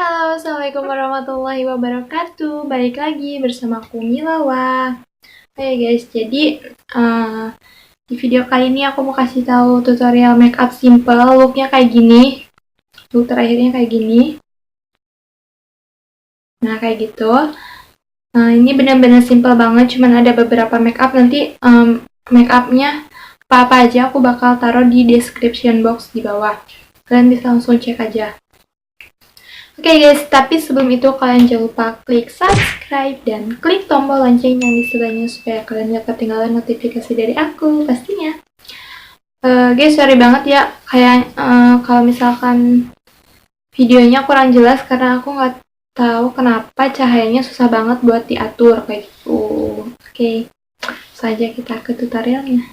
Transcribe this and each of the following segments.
Halo, Assalamualaikum warahmatullahi wabarakatuh. Balik lagi bersama aku Milawa. Oke guys, jadi di video kali ini aku mau kasih tahu tutorial makeup simple. Looknya kayak gini. Look terakhirnya kayak gini. Nah kayak gitu. Ini benar-benar simple banget. Cuman ada beberapa makeup. Nanti makeupnya apa aja aku bakal taruh di description box di bawah. Kalian bisa langsung cek aja. Oke guys, tapi sebelum itu kalian jangan lupa klik subscribe dan klik tombol lonceng yang di sebelahnya supaya kalian gak ketinggalan notifikasi dari aku pastinya. Guys, sorry banget ya, kayak kalau misalkan videonya kurang jelas karena aku nggak tahu kenapa cahayanya susah banget buat diatur kayak gitu. Oke, saja kita ke tutorialnya.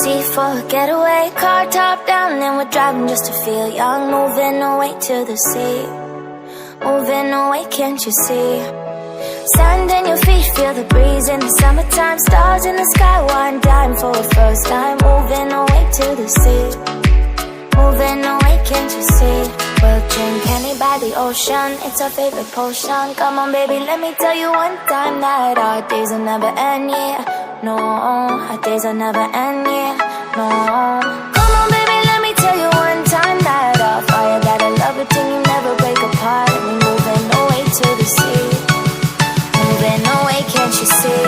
sea for a getaway. Car top down and we're driving just to feel young. Moving away to the sea, moving away, can't you see? Sand in your feet, feel the breeze in the summertime. Stars in the sky, one dime for a first time. Moving away to the sea, moving away, can't you see? We'll drink honey by the ocean, it's our favorite potion. Come on baby, let me tell you one time that our days will never end, yeah. No, our days will never end, yeah. No. Come on baby, let me tell you one time that our fire got a love routine, you never break apart. And we moving away to the sea, moving away, can't you see?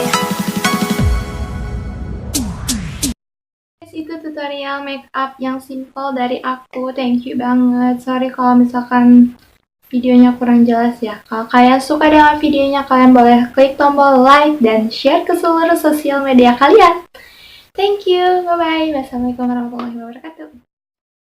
Itu tutorial makeup yang simple dari aku. Thank you banget. Sorry kalau misalkan videonya kurang jelas ya. Kalau kalian suka dengan videonya, kalian boleh klik tombol like dan share ke seluruh sosial media kalian. Thank you. Bye-bye. Wassalamualaikum warahmatullahi wabarakatuh.